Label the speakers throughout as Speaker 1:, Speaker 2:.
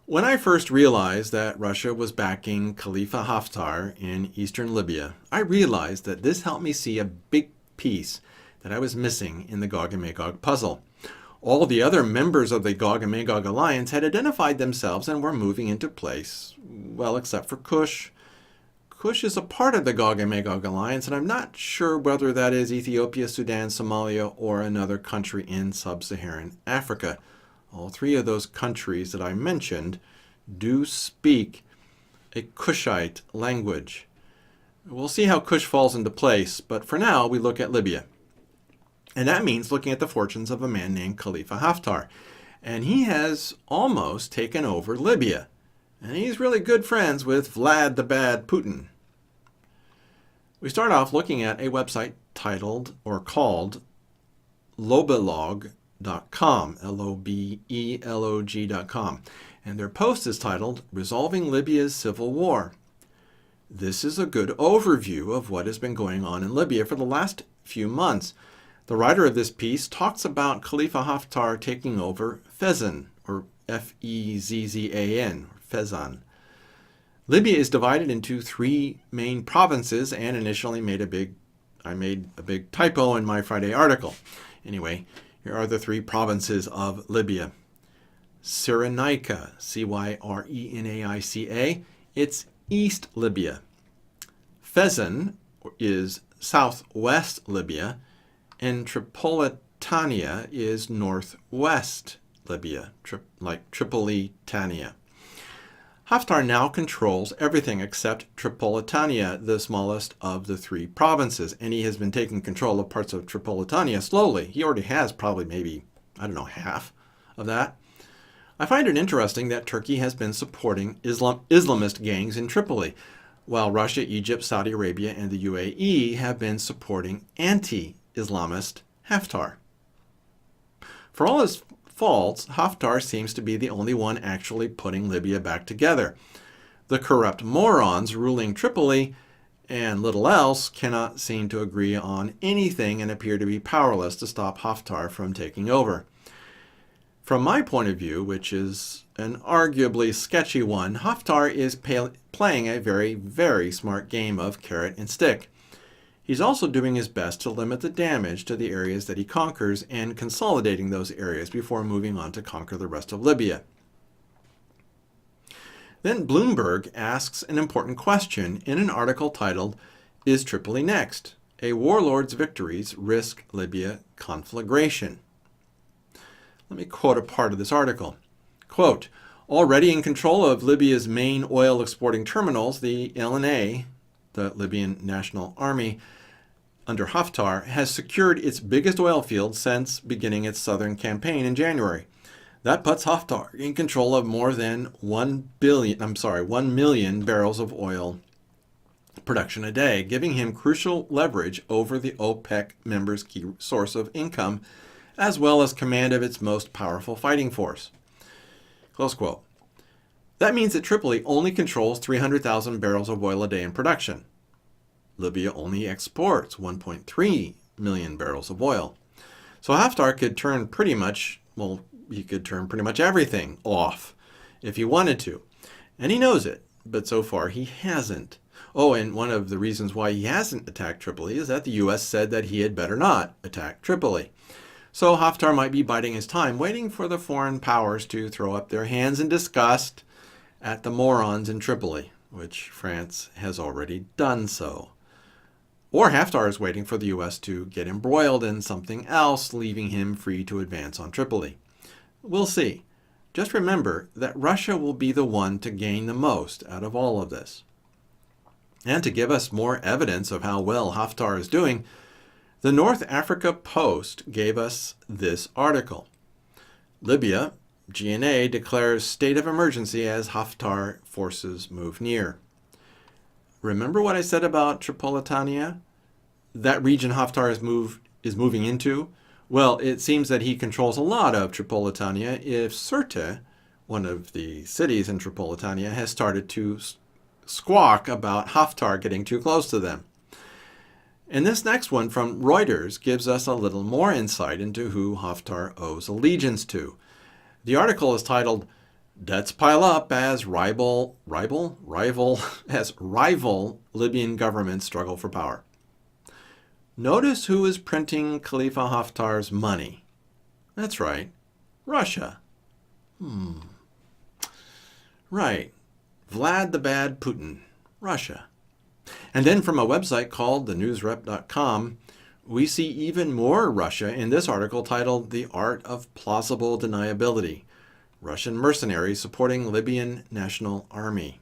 Speaker 1: When I first realized that Russia was backing Khalifa Haftar in Eastern Libya, I realized that this helped me see a big piece that I was missing in the Gog and Magog puzzle. All the other members of the Gog and Magog alliance had identified themselves and were moving into place, well, except for Cush. Cush is a part of the Gog and Magog alliance, and I'm not sure whether that is Ethiopia, Sudan, Somalia, or another country in sub-Saharan Africa. All three of those countries that I mentioned do speak a Cushite language. We'll see how Cush falls into place, but for now we look at Libya. And that means looking at the fortunes of a man named Khalifa Haftar. And he has almost taken over Libya. And he's really good friends with Vlad The Bad Putin. We start off looking at a website titled or called lobelog.com, Lobelog.com. And their post is titled, Resolving Libya's Civil War. This is a good overview of what has been going on in Libya for the last few months. The writer of this piece talks about Khalifa Haftar taking over Fezzan, or Fezzan, Fezzan. Libya is divided into three main provinces, and initially I made a big typo in my Friday article. Anyway, here are the three provinces of Libya. Cyrenaica, Cyrenaica, it's East Libya. Fezzan is southwest Libya, and Tripolitania is northwest Libya, like Tripolitania. Haftar now controls everything except Tripolitania, the smallest of the three provinces, and he has been taking control of parts of Tripolitania slowly. He already has probably maybe, half of that. I find it interesting that Turkey has been supporting Islamist gangs in Tripoli, while Russia, Egypt, Saudi Arabia, and the UAE have been supporting anti-Islamist Haftar. For all his faults, Haftar seems to be the only one actually putting Libya back together. The corrupt morons ruling Tripoli and little else cannot seem to agree on anything and appear to be powerless to stop Haftar from taking over. From my point of view, which is an arguably sketchy one, Haftar is playing a very, very smart game of carrot and stick. He's also doing his best to limit the damage to the areas that he conquers and consolidating those areas before moving on to conquer the rest of Libya. Then Bloomberg asks an important question in an article titled, Is Tripoli Next? A Warlord's Victories Risk Libya Conflagration. Let me quote a part of this article. Quote, already in control of Libya's main oil exporting terminals, the LNA, the Libyan National Army, under Haftar, has secured its biggest oil field since beginning its southern campaign in January. That puts Haftar in control of more than 1 million barrels of oil production a day, giving him crucial leverage over the OPEC members' key source of income, as well as command of its most powerful fighting force. Close quote. That means that Tripoli only controls 300,000 barrels of oil a day in production. Libya only exports 1.3 million barrels of oil. So Haftar could turn pretty much everything off if he wanted to. And he knows it, but so far he hasn't. Oh, and one of the reasons why he hasn't attacked Tripoli is that the U.S. said that he had better not attack Tripoli. So Haftar might be biding his time, waiting for the foreign powers to throw up their hands in disgust at the morons in Tripoli, which France has already done so. Or Haftar is waiting for the U.S. to get embroiled in something else, leaving him free to advance on Tripoli. We'll see. Just remember that Russia will be the one to gain the most out of all of this. And to give us more evidence of how well Haftar is doing, the North Africa Post gave us this article. Libya, GNA declares state of emergency as Haftar forces move near. Remember what I said about Tripolitania? That region Haftar is moving into? Well, it seems that he controls a lot of Tripolitania if Sirte, one of the cities in Tripolitania, has started to squawk about Haftar getting too close to them. And this next one from Reuters gives us a little more insight into who Haftar owes allegiance to. The article is titled, Debts pile up as rival Libyan governments struggle for power. Notice who is printing Khalifa Haftar's money. That's right, Russia. Right, Vlad the Bad Putin, Russia. And then from a website called thenewsrep.com, we see even more Russia in this article titled The Art of Plausible Deniability, Russian mercenaries supporting Libyan National Army.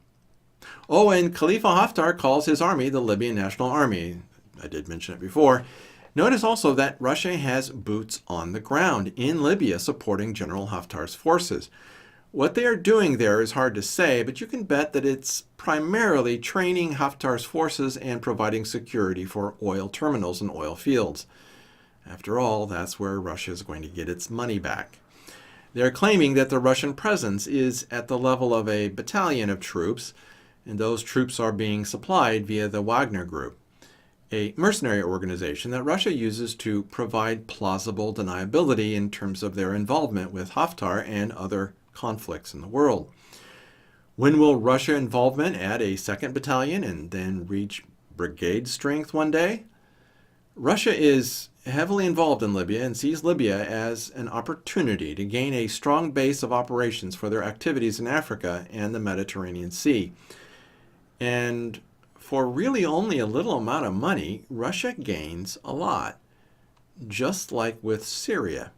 Speaker 1: Oh, and Khalifa Haftar calls his army the Libyan National Army. I did mention it before. Notice also that Russia has boots on the ground in Libya supporting General Haftar's forces. What they are doing there is hard to say, but you can bet that it's primarily training Haftar's forces and providing security for oil terminals and oil fields. After all, that's where Russia is going to get its money back. They're claiming that the Russian presence is at the level of a battalion of troops, and those troops are being supplied via the Wagner Group, a mercenary organization that Russia uses to provide plausible deniability in terms of their involvement with Haftar and other conflicts in the world. When will Russia involvement add a second battalion and then reach brigade strength one day? Russia is heavily involved in Libya and sees Libya as an opportunity to gain a strong base of operations for their activities in Africa and the Mediterranean Sea. And for really only a little amount of money, Russia gains a lot, just like with Syria.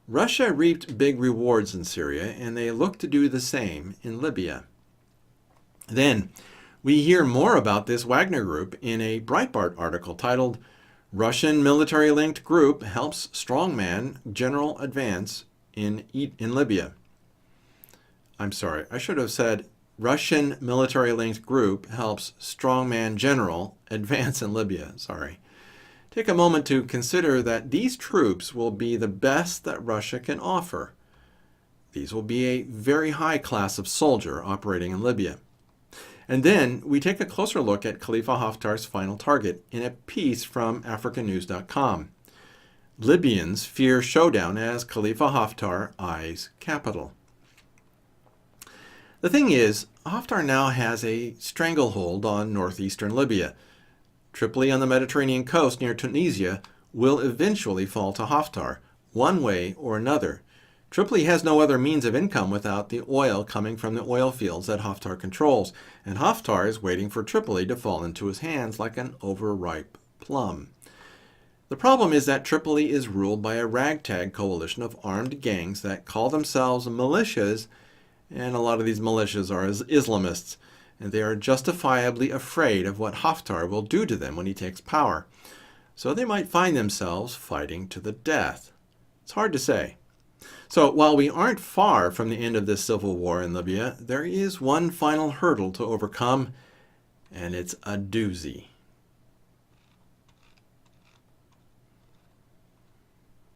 Speaker 1: Russia reaped big rewards in Syria, and they look to do the same in Libya. Then, we hear more about this Wagner Group in a Breitbart article titled, Russian Military-Linked Group Helps Strongman General Advance in Libya. I'm sorry, I should have said, Russian Military-Linked Group Helps Strongman General Advance in Libya. Sorry. Take a moment to consider that these troops will be the best that Russia can offer. These will be a very high class of soldier operating in Libya. And then we take a closer look at Khalifa Haftar's final target in a piece from AfricaNews.com. Libyans fear showdown as Khalifa Haftar eyes capital. The thing is, Haftar now has a stranglehold on northeastern Libya. Tripoli on the Mediterranean coast near Tunisia will eventually fall to Haftar, one way or another. Tripoli has no other means of income without the oil coming from the oil fields that Haftar controls, and Haftar is waiting for Tripoli to fall into his hands like an overripe plum. The problem is that Tripoli is ruled by a ragtag coalition of armed gangs that call themselves militias, and a lot of these militias are Islamists, and they are justifiably afraid of what Haftar will do to them when he takes power. So they might find themselves fighting to the death. It's hard to say. So while we aren't far from the end of this civil war in Libya, there is one final hurdle to overcome, and it's a doozy.